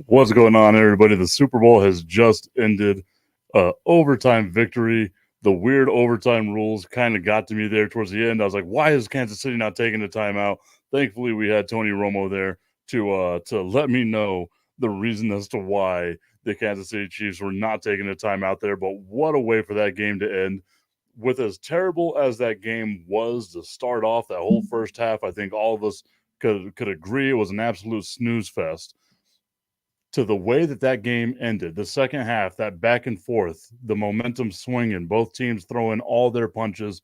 What's going on, everybody? The Super Bowl has just ended. Overtime victory. The weird overtime rules kind of got to me there towards the end. I was like, why is Kansas City not taking the timeout? Thankfully, we had Tony Romo there to let me know the reason as to why the Kansas City Chiefs were not taking the timeout there. But what a way for that game to end. With as terrible as that game was to start off that whole first half, I think all of us could agree it was an absolute snooze fest. To the way that that game ended, the second half, that back and forth, the momentum swinging, both teams throwing all their punches.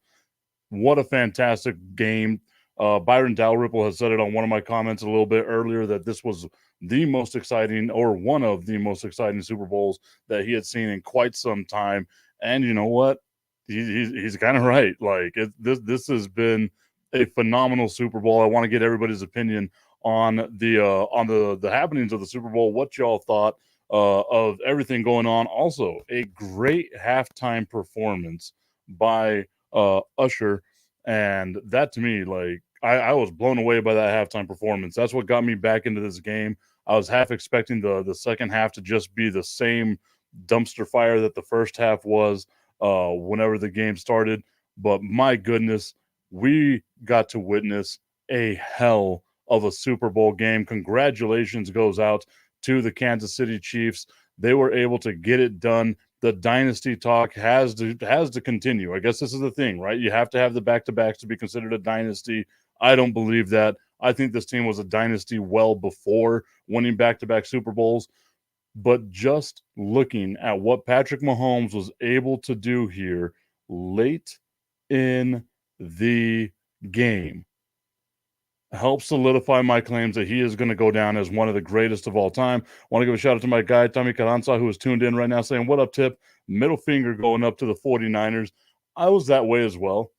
What a fantastic game. Byron Dalrymple has said it on one of my comments a little bit earlier that this was the most exciting or one of the most exciting Super Bowls that he had seen in quite some time. And you know what? He's kind of right. Like this has been a phenomenal Super Bowl. I want to get everybody's opinion on the happenings of the Super Bowl. What y'all thought of everything going on? Also, a great halftime performance by Usher, and that to me, like I was blown away by that halftime performance. That's what got me back into this game. I was half expecting the second half to just be the same dumpster fire that the first half was whenever the game started. But my goodness, we got to witness a hell of a Super Bowl game. Congratulations goes out to the Kansas City Chiefs. They were able to get it done. The dynasty talk has to continue. I guess this is the thing, right? You have to have the back-to-backs to be considered a dynasty. I don't believe that. I think this team was a dynasty well before winning back-to-back Super Bowls. But just looking at what Patrick Mahomes was able to do here late in the game helps solidify my claims that he is going to go down as one of the greatest of all time. I want to give a shout out to my guy, Tommy Carranza, who is tuned in right now saying, what up, Tip? Middle finger going up to the 49ers. I was that way as well.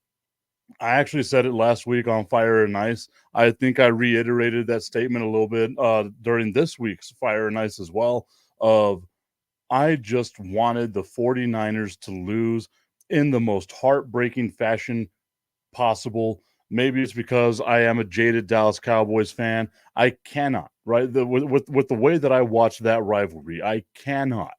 I actually said it last week on Fire and Ice. I think I reiterated that statement a little bit during this week's Fire and Ice as well. Of I just wanted the 49ers to lose in the most heartbreaking fashion possible. Maybe it's because I am a jaded Dallas Cowboys fan. I cannot, right? With the way that I watch that rivalry, I cannot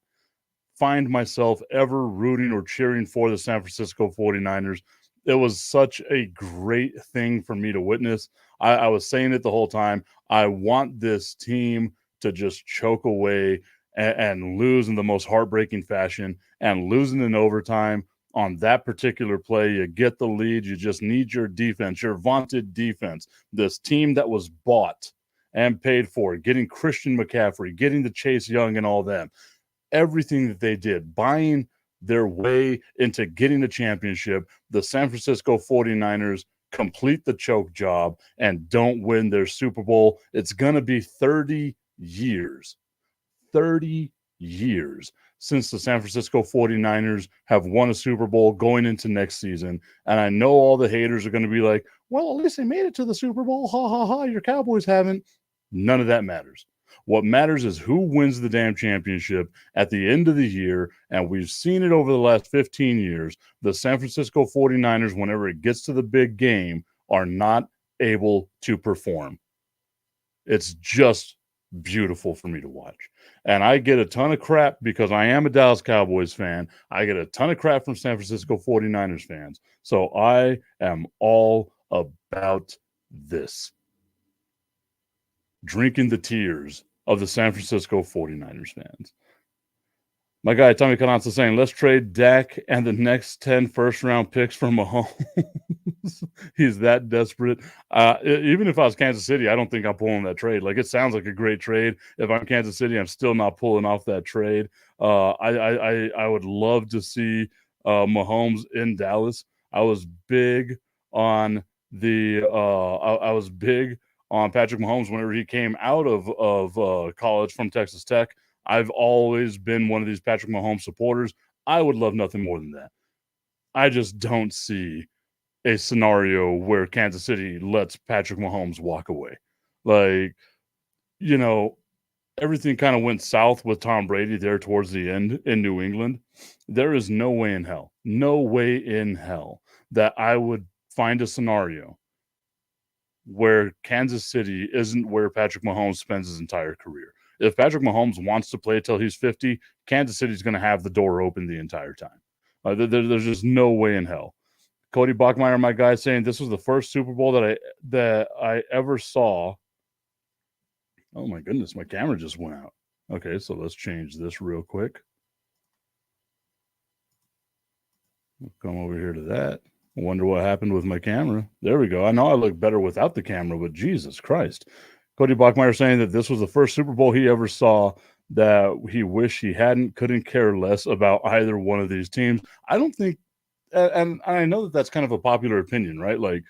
find myself ever rooting or cheering for the San Francisco 49ers. It was such a great thing for me to witness. I was saying it the whole time. I want this team to just choke away and lose in the most heartbreaking fashion and losing in overtime on that particular play. You get the lead. You just need your defense, your vaunted defense. This team that was bought and paid for, getting Christian McCaffrey, getting the Chase Young and all them. Everything that they did, buying their way into getting the championship, the San Francisco 49ers complete the choke job and don't win their Super Bowl. It's going to be 30 years 30 years since the San Francisco 49ers have won a Super Bowl going into next season. And I know all the haters are going to be like, well, at least they made it to the Super Bowl. Ha ha ha. Your Cowboys haven't. None of that matters. What matters is who wins the damn championship at the end of the year. And we've seen it over the last 15 years. The San Francisco 49ers, whenever it gets to the big game, are not able to perform. It's just beautiful for me to watch. And I get a ton of crap because I am a Dallas Cowboys fan. I get a ton of crap from San Francisco 49ers fans. So I am all about this. Drinking the tears of the San Francisco 49ers fans. My guy Tommy Canazza saying, let's trade Dak and the next 10 first-round picks for Mahomes. He's that desperate. Even if I was Kansas City, I don't think I'm pulling that trade. Like, it sounds like a great trade. If I'm Kansas City, I'm still not pulling off that trade. I would love to see Mahomes in Dallas. I was big on I was big on Patrick Mahomes whenever he came out of college from Texas Tech. I've always been one of these Patrick Mahomes supporters. I would love nothing more than that. I just don't see a scenario where Kansas City lets Patrick Mahomes walk away. Like, you know, everything kind of went south with Tom Brady there towards the end in New England. There is no way in hell that I would find a scenario where Kansas City isn't where Patrick Mahomes spends his entire career. If Patrick Mahomes wants to play till he's 50, Kansas City's going to have the door open the entire time. There's just no way in hell. Cody Bachmeyer, my guy, saying this was the first Super Bowl that I ever saw. Oh my goodness, my camera just went out. Okay, so let's change this real quick. We'll come over here to that. I wonder what happened with my camera. There we go. I know I look better without the camera, but Jesus Christ. Cody Bachmeyer saying that this was the first Super Bowl he ever saw that he wished he hadn't, couldn't care less about either one of these teams. I don't think, and I know that that's kind of a popular opinion, right? Like,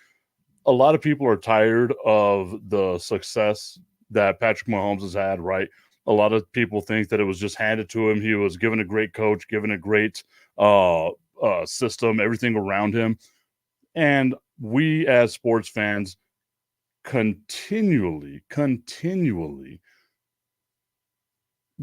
a lot of people are tired of the success that Patrick Mahomes has had, right? A lot of people think that it was just handed to him. He was given a great coach, given a great system, everything around him. And we as sports fans continually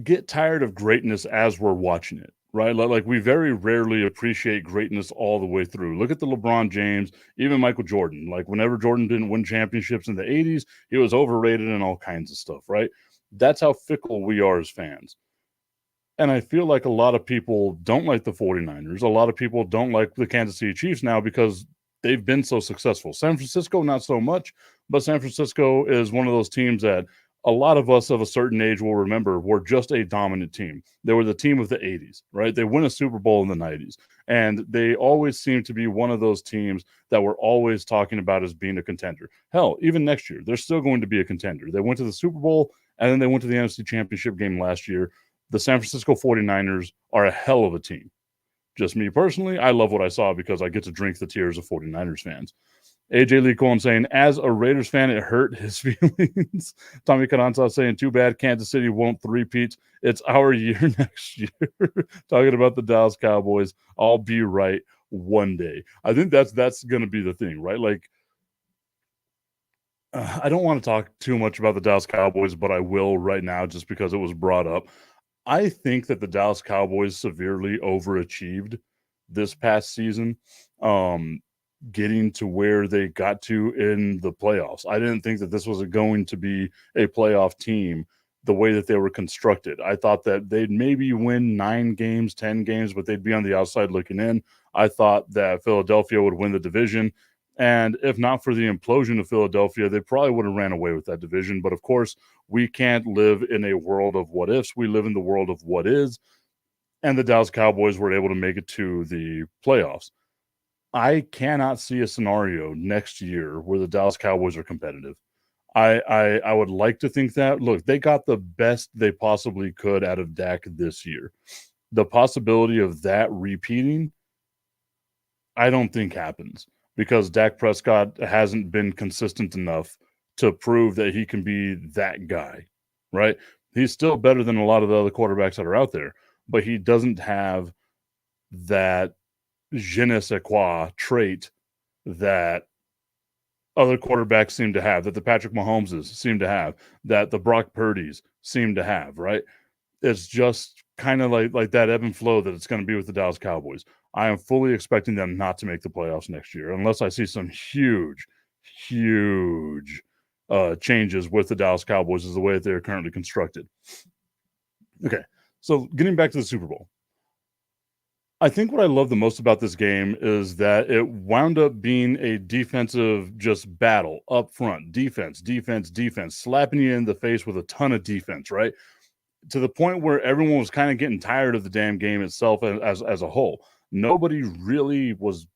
get tired of greatness as we're watching it, right? Like we very rarely appreciate greatness all the way through. Look at the LeBron James, even Michael Jordan. Like whenever Jordan didn't win championships in the 80s, he was overrated and all kinds of stuff, right? That's how fickle we are as fans. And I feel like a lot of people don't like the 49ers. A lot of people don't like the Kansas City Chiefs now because they've been so successful. San Francisco, not so much, but San Francisco is one of those teams that a lot of us of a certain age will remember were just a dominant team. They were the team of the 80s, right? They win a Super Bowl in the 90s. And they always seem to be one of those teams that we're always talking about as being a contender. Hell, even next year, they're still going to be a contender. They went to the Super Bowl, and then they went to the NFC Championship game last year. The San Francisco 49ers are a hell of a team. Just me personally, I love what I saw because I get to drink the tears of 49ers fans. AJ Lee Cohen saying, as a Raiders fan, it hurt his feelings. Tommy Carranza saying, too bad Kansas City won't three-peat. It's our year next year. Talking about the Dallas Cowboys. I'll be right one day. I think that's going to be the thing, right? Like, I don't want to talk too much about the Dallas Cowboys, but I will right now just because it was brought up. I think that the Dallas Cowboys severely overachieved this past season, getting to where they got to in the playoffs. I didn't think that this was going to be a playoff team the way that they were constructed. I thought that they'd maybe win 9 games, 10 games, but they'd be on the outside looking in. I thought that Philadelphia would win the division. And if not for the implosion of Philadelphia, they probably would have ran away with that division. But of course, we can't live in a world of what ifs. We live in the world of what is. And the Dallas Cowboys were able to make it to the playoffs. I cannot see a scenario next year where the Dallas Cowboys are competitive. I would like to think that. Look, they got the best they possibly could out of Dak this year. The possibility of that repeating, I don't think happens because Dak Prescott hasn't been consistent enough to prove that he can be that guy, right? He's still better than a lot of the other quarterbacks that are out there, but he doesn't have that je ne sais quoi trait that other quarterbacks seem to have, that the Patrick Mahomeses seem to have, that the Brock Purdy's seem to have, right? It's just kind of like that ebb and flow that it's going to be with the Dallas Cowboys. I am fully expecting them not to make the playoffs next year unless I see some huge changes with the Dallas Cowboys as the way that they're currently constructed. Okay, so getting back to the Super Bowl. I think what I love the most about this game is that it wound up being a defensive just battle up front. Defense, slapping you in the face with a ton of defense, right? To the point where everyone was kind of getting tired of the damn game itself as a whole. Nobody really was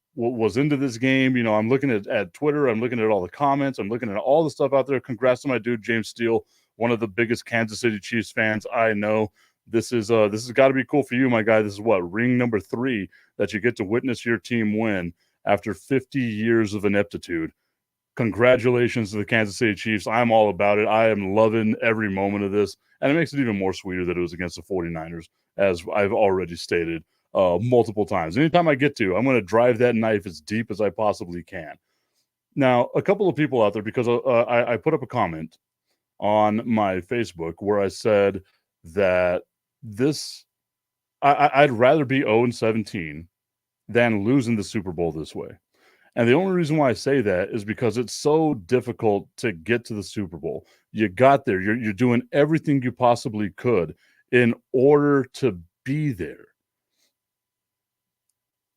into this game. You know, I'm looking at Twitter. I'm looking at all the comments. I'm looking at all the stuff out there. Congrats to my dude, James Steele, one of the biggest Kansas City Chiefs fans I know. This has got to be cool for you, my guy. This is what, ring number 3 that you get to witness your team win after 50 years of ineptitude. Congratulations to the Kansas City Chiefs. I'm all about it. I am loving every moment of this. And it makes it even more sweeter that it was against the 49ers, as I've already stated multiple times. Anytime I get to, I'm going to drive that knife as deep as I possibly can. Now, a couple of people out there, because I put up a comment on my Facebook where I said that I'd rather be 0-17 than losing the Super Bowl this way. And the only reason why I say that is because it's so difficult to get to the Super Bowl. You got there, you're doing everything you possibly could in order to be there,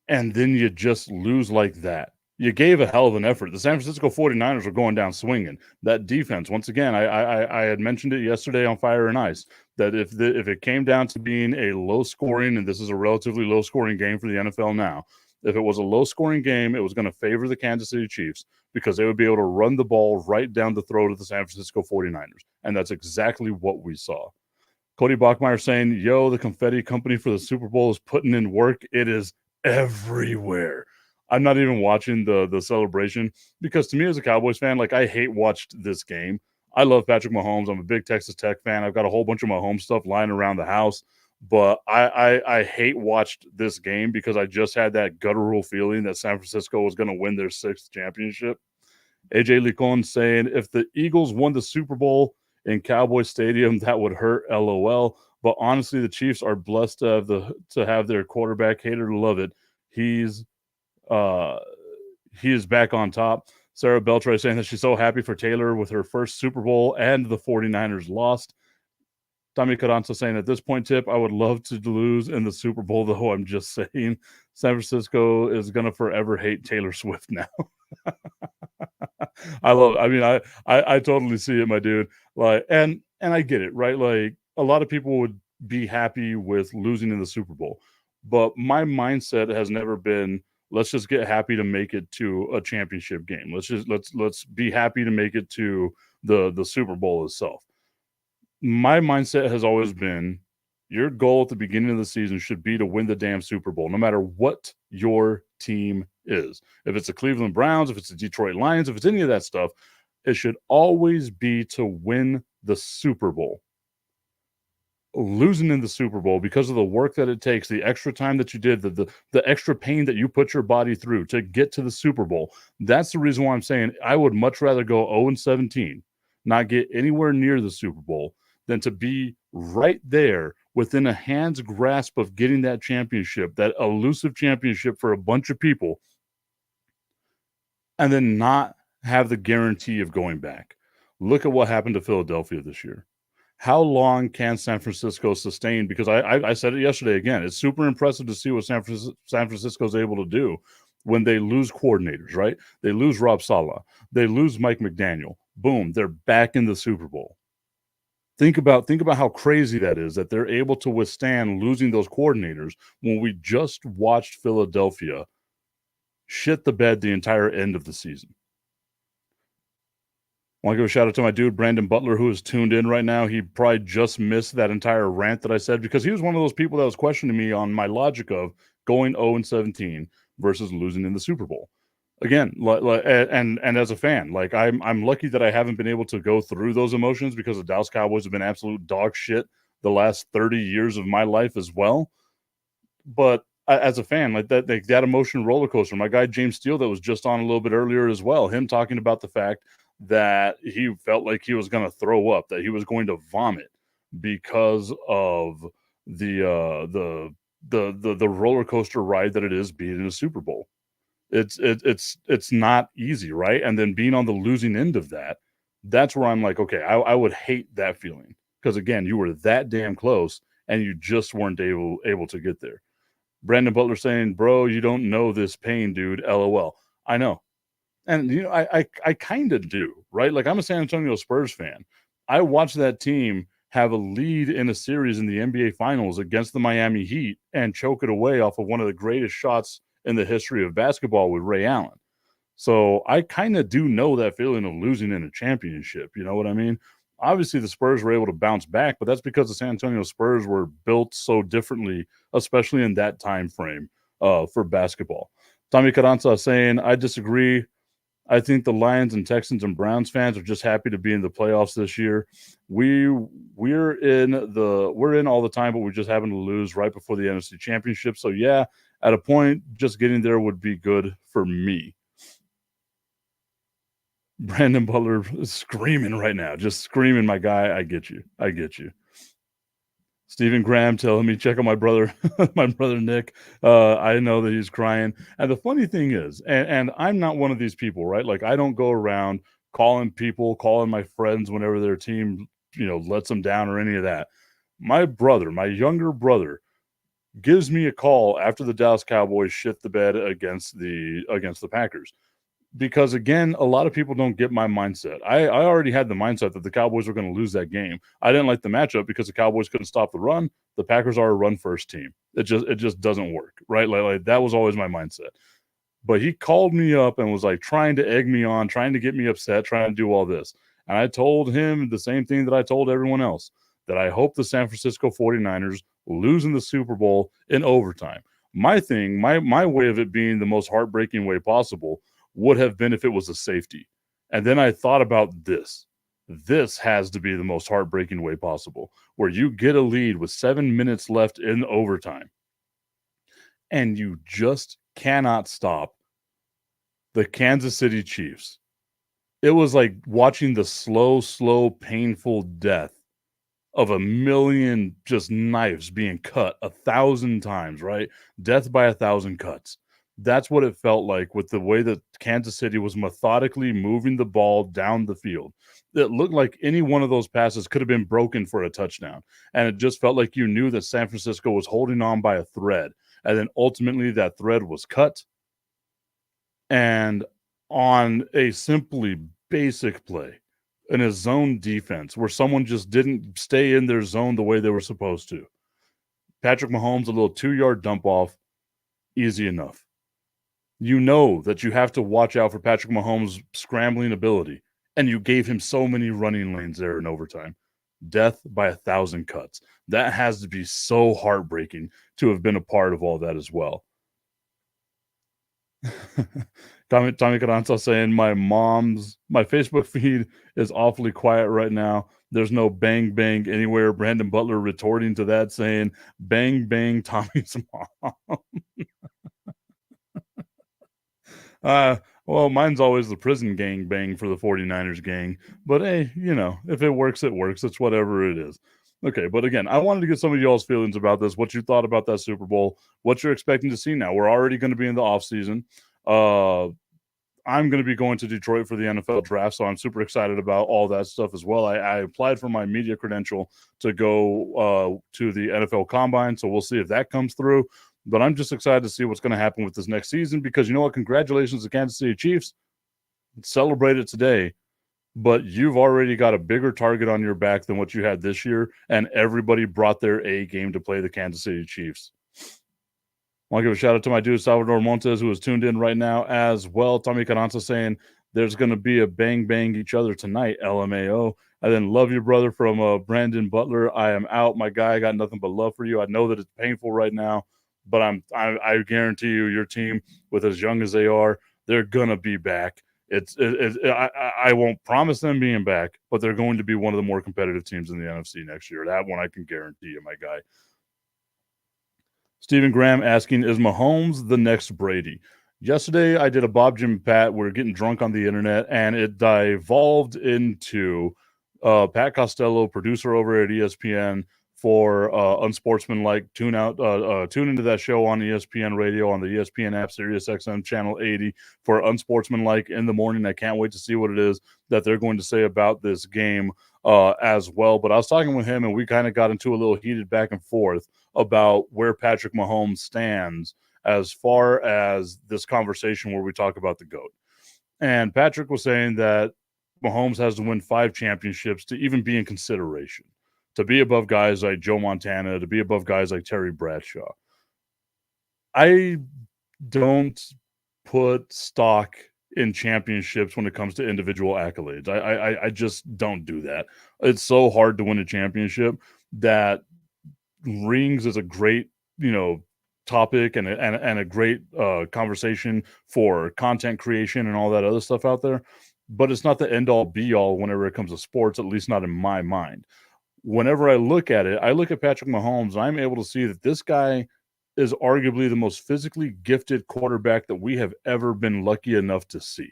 and then you just lose like that. You gave a hell of an effort. The San Francisco 49ers were going down swinging. That defense, once again, I had mentioned it yesterday on Fire and Ice, that if it came down to being a low scoring, and this is a relatively low scoring game for the NFL now, if it was a low scoring game, it was going to favor the Kansas City Chiefs because they would be able to run the ball right down the throat of the San Francisco 49ers. And that's exactly what we saw. Cody Bachmeyer saying, yo, the confetti company for the Super Bowl is putting in work. It is everywhere. I'm not even watching the celebration because to me as a Cowboys fan, like I hate watched this game. I love Patrick Mahomes. I'm a big Texas Tech fan. I've got a whole bunch of Mahomes stuff lying around the house, but I hate watched this game because I just had that guttural feeling that San Francisco was going to win their 6th championship. AJ Licon saying, if the Eagles won the Super Bowl in Cowboy Stadium, that would hurt. LOL. But honestly, the Chiefs are blessed to have their quarterback. Hater to love it. He's he is back on top. Sarah Beltray saying that she's so happy for Taylor with her first Super Bowl and the 49ers lost. Tommy Carranza saying at this point, Tip, I would love to lose in the Super Bowl, though. I'm just saying San Francisco is going to forever hate Taylor Swift now. I totally see it, my dude. Like, and I get it, right? Like, a lot of people would be happy with losing in the Super Bowl, but my mindset has never been, let's just get happy to make it to a championship game. Let's be happy to make it to the Super Bowl itself. My mindset has always been, your goal at the beginning of the season should be to win the damn Super Bowl, no matter what your team is. If it's the Cleveland Browns, if it's the Detroit Lions, if it's any of that stuff, it should always be to win the Super Bowl. Losing in the Super Bowl because of the work that it takes, the extra time that you did, the extra pain that you put your body through to get to the Super Bowl, that's the reason why I'm saying I would much rather go 0-17, not get anywhere near the Super Bowl, than to be right there within a hand's grasp of getting that championship, that elusive championship for a bunch of people, and then not have the guarantee of going back. Look at what happened to Philadelphia this year. How long can San Francisco sustain? Because I said it yesterday again. It's super impressive to see what San Francisco is able to do when they lose coordinators, right? They lose Rob Saleh. They lose Mike McDaniel. Boom, they're back in the Super Bowl. Think about how crazy that is, that they're able to withstand losing those coordinators when we just watched Philadelphia shit the bed the entire end of the season. I want to give a shout out to my dude, Brandon Butler, who is tuned in right now. He probably just missed that entire rant that I said because he was one of those people that was questioning me on my logic of going 0-17 versus losing in the Super Bowl. Again, and as a fan, like I'm lucky that I haven't been able to go through those emotions because the Dallas Cowboys have been absolute dog shit the last 30 years of my life as well. But as a fan, like that emotion roller coaster, my guy James Steele that was just on a little bit earlier as well, him talking about the fact that he felt like he was going to throw up, that he was going to vomit because of the roller coaster ride that it is being in a Super Bowl. It's not easy, right? And then being on the losing end of that, that's where I'm like, okay, I would hate that feeling because again, you were that damn close and you just weren't able to get there. Brandon Butler saying, "Bro, you don't know this pain, dude." LOL. I know, and I kind of do, right? Like I'm a San Antonio Spurs fan. I watched that team have a lead in a series in the NBA Finals against the Miami Heat and choke it away off of one of the greatest shots in the history of basketball with Ray Allen. So I kind of do know that feeling of losing in a championship. You know what I mean? Obviously, the Spurs were able to bounce back, but that's because the San Antonio Spurs were built so differently, especially in that time frame for basketball. Tommy Carranza saying, I disagree. I think the Lions and Texans and Browns fans are just happy to be in the playoffs this year. We're in all the time, but we just happen to lose right before the NFC Championship. So yeah, at a point, just getting there would be good for me. Brandon Butler is screaming right now, just screaming, my guy. I get you. Stephen Graham telling me check on my brother, my brother Nick. I know that he's crying. And the funny thing is, and I'm not one of these people, right? Like I don't go around calling people, calling my friends whenever their team, lets them down or any of that. My brother, my younger brother, gives me a call after the Dallas Cowboys shit the bed against the Packers. Because again, a lot of people don't get my mindset. I already had the mindset that the Cowboys were going to lose that game. I didn't like the matchup because the Cowboys couldn't stop the run. The Packers are a run first team. It just doesn't work, right? Like that was always my mindset. But he called me up and was like trying to egg me on, trying to get me upset, trying to do all this. And I told him the same thing that I told everyone else, that I hope the San Francisco 49ers lose in the Super Bowl in overtime. My thing, my way of it being the most heartbreaking way possible would have been if it was a safety. And then I thought about this. This has to be the most heartbreaking way possible, where you get a lead with 7 minutes left in overtime and you just cannot stop the Kansas City Chiefs. It was like watching the slow, painful death of a million just knives being cut 1,000 times, right? Death by 1,000 cuts. That's what it felt like with the way that Kansas City was methodically moving the ball down the field. It looked like any one of those passes could have been broken for a touchdown. And it just felt like you knew that San Francisco was holding on by a thread. And then ultimately that thread was cut. And on a simply basic play, in a zone defense where someone just didn't stay in their zone the way they were supposed to, Patrick Mahomes, a little 2-yard dump off, easy enough. You know that you have to watch out for Patrick Mahomes' scrambling ability, and you gave him so many running lanes there in overtime. Death by 1,000 cuts. That has to be so heartbreaking to have been a part of all that as well. Tommy Carranza saying my Facebook feed is awfully quiet right now. There's no bang bang anywhere. Brandon Butler retorting to that saying bang bang Tommy's mom. Well, mine's always the prison gang bang for the 49ers gang. But hey, if it works, it works. It's whatever it is. Okay, but again, I wanted to get some of y'all's feelings about this, what you thought about that Super Bowl, what you're expecting to see now. We're already going to be in the offseason. I'm going to be going to Detroit for the NFL draft, so I'm super excited about all that stuff as well. I applied for my media credential to go to the NFL Combine, so we'll see if that comes through. But I'm just excited to see what's going to happen with this next season because you know what? Congratulations to Kansas City Chiefs. Celebrate it today, but you've already got a bigger target on your back than what you had this year, and everybody brought their A game to play the Kansas City Chiefs. I want to give a shout out to my dude, Salvador Montes, who is tuned in right now as well. Tommy Carranza saying there's going to be a bang bang each other tonight, LMAO. And then love you, brother, from Brandon Butler. I am out, my guy. I got nothing but love for you. I know that it's painful right now, but I guarantee you, your team, with as young as they are, they're going to be back. I won't promise them being back, but they're going to be one of the more competitive teams in the NFC next year. That one I can guarantee you, my guy. Stephen Graham asking, is Mahomes the next Brady? Yesterday, I did a Bob, Jim, Pat. We were getting drunk on the internet, and it devolved into Pat Costello, producer over at ESPN, for Unsportsmanlike. Tune into that show on ESPN Radio, on the ESPN app, Sirius XM Channel 80, for Unsportsmanlike in the morning. I can't wait to see what it is that they're going to say about this game as well. But I was talking with him, and we kind of got into a little heated back and forth about where Patrick Mahomes stands as far as this conversation where we talk about the GOAT. And Patrick was saying that Mahomes has to win 5 championships to even be in consideration, to be above guys like Joe Montana, to be above guys like Terry Bradshaw. I don't put stock in championships when it comes to individual accolades. I just don't do that. It's so hard to win a championship that rings is a great, topic and a great conversation for content creation and all that other stuff out there. But it's not the end all be all whenever it comes to sports, at least not in my mind. Whenever I look at it, I look at Patrick Mahomes, and I'm able to see that this guy is arguably the most physically gifted quarterback that we have ever been lucky enough to see.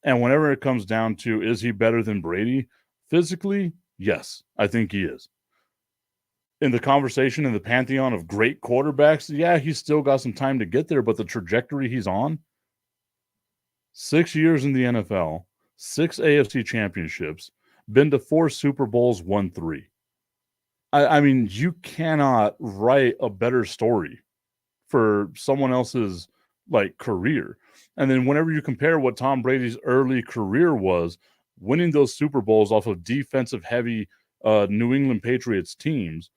And whenever it comes down to, is he better than Brady? Physically, yes, I think he is. in the conversation in the pantheon of great quarterbacks, yeah, he's still got some time to get there, but the trajectory he's on, 6 years in the NFL, 6 AFC championships, been to 4 Super Bowls, won 3. I mean, you cannot write a better story for someone else's, like, career. And then whenever you compare what Tom Brady's early career was, winning those Super Bowls off of defensive-heavy, New England Patriots teams,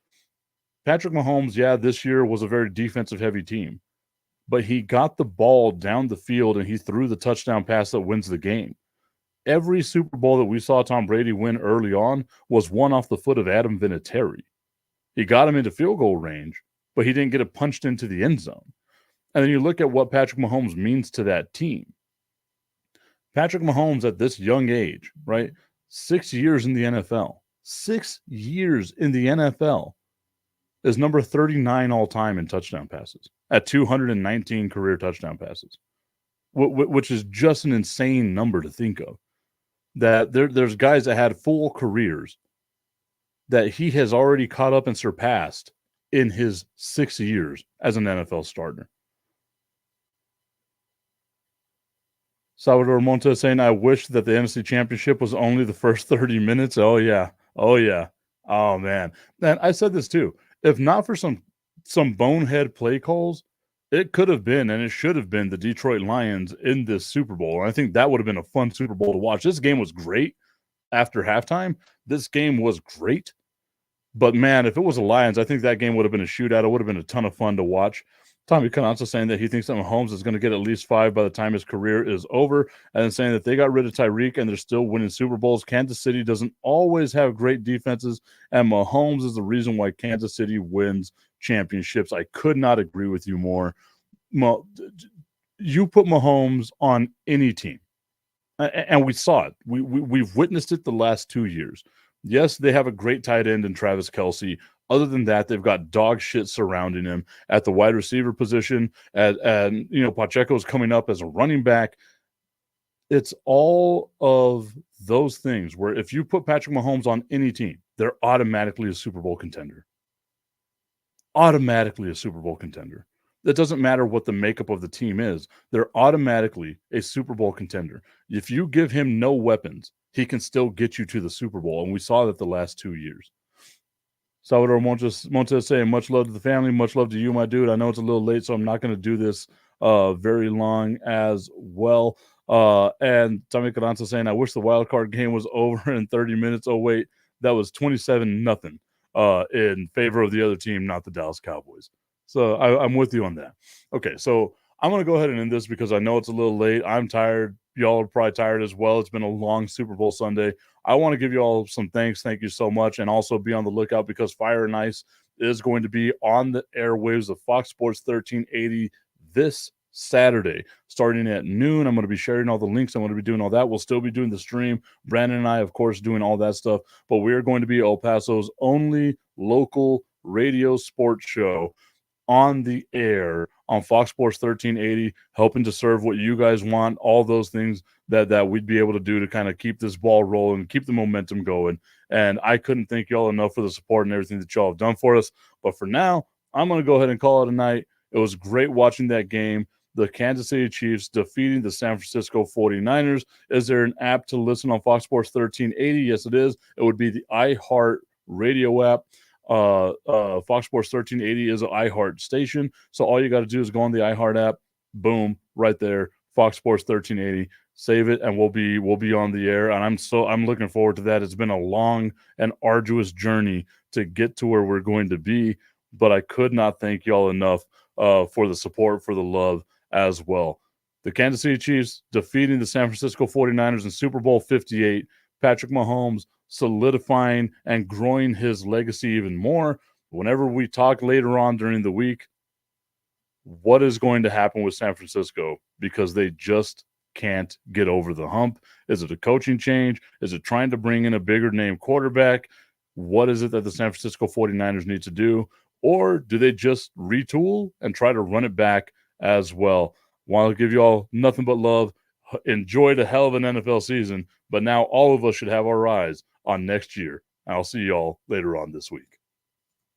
Patrick Mahomes, yeah, this year was a very defensive-heavy team, but he got the ball down the field and he threw the touchdown pass that wins the game. Every Super Bowl that we saw Tom Brady win early on was won off the foot of Adam Vinatieri. He got him into field goal range, but he didn't get it punched into the end zone. And then you look at what Patrick Mahomes means to that team. Patrick Mahomes at this young age, right? 6 years in the NFL. 6 years in the NFL is number 39 all time in touchdown passes at 219 career touchdown passes, which is just an insane number to think of. That there's guys that had full careers that he has already caught up and surpassed in his 6 years as an NFL starter. Salvador Monta saying, I wish that the NFC Championship was only the first 30 minutes. Oh, yeah. Oh, yeah. Oh, man. And I said this too. If not for some bonehead play calls, it could have been and it should have been the Detroit Lions in this Super Bowl. And I think that would have been a fun Super Bowl to watch. This game was great after halftime. This game was great. But, man, if it was the Lions, I think that game would have been a shootout. It would have been a ton of fun to watch. Tommy Canazzo saying that he thinks that Mahomes is going to get at least 5 by the time his career is over, and then saying that they got rid of Tyreek and they're still winning Super Bowls. Kansas City doesn't always have great defenses, and Mahomes is the reason why Kansas City wins championships. I could not agree with you more. You put Mahomes on any team, and we saw it. We've witnessed it the last 2 years. Yes, they have a great tight end in Travis Kelce. Other than that, they've got dog shit surrounding him at the wide receiver position. And Pacheco's coming up as a running back. It's all of those things where if you put Patrick Mahomes on any team, they're automatically a Super Bowl contender. Automatically a Super Bowl contender. It doesn't matter what the makeup of the team is. They're automatically a Super Bowl contender. If you give him no weapons, he can still get you to the Super Bowl. And we saw that the last 2 years. Salvador Montes saying, much love to the family, much love to you, my dude. I know it's a little late, so I'm not going to do this very long as well. And Tommy Carranza saying, I wish the wild card game was over in 30 minutes. Oh, wait, that was 27-0 in favor of the other team, not the Dallas Cowboys. So I'm with you on that. Okay, so I'm going to go ahead and end this because I know it's a little late. I'm tired. Y'all are probably tired as well. It's been a long Super Bowl Sunday. I want to give you all some thanks. Thank you so much. And also be on the lookout because Fire and Ice is going to be on the airwaves of Fox Sports 1380 this Saturday, starting at noon. I'm going to be sharing all the links. I'm going to be doing all that. We'll still be doing the stream. Brandon and I, of course, doing all that stuff. But we are going to be El Paso's only local radio sports show on the air on Fox Sports 1380, helping to serve what you guys want, all those things that we'd be able to do to kind of keep this ball rolling, keep the momentum going. And I couldn't thank y'all enough for the support and everything that y'all have done for us. But for now, I'm going to go ahead and call it a night. It was great watching that game. The Kansas City Chiefs defeating the San Francisco 49ers. Is there an app to listen on Fox Sports 1380? Yes, it is. It would be the iHeart Radio app. Fox Sports 1380 is an iHeart station. So all you got to do is go on the iHeart app. Boom, right there. Fox Sports 1380. Save it, and we'll be on the air. And I'm looking forward to that. It's been a long and arduous journey to get to where we're going to be, but I could not thank y'all enough for the support, for the love as well. The Kansas City Chiefs defeating the San Francisco 49ers in Super Bowl 58. Patrick Mahomes solidifying and growing his legacy even more. Whenever we talk later on during the week, what is going to happen with San Francisco? Because they just can't get over the hump. Is it a coaching change? Is it trying to bring in a bigger name quarterback? What is it that the San Francisco 49ers need to do? Or do they just retool and try to run it back as well? Want to give you all nothing but love. Enjoyed a hell of an NFL season, but now all of us should have our eyes on next year. I'll see y'all later on this week.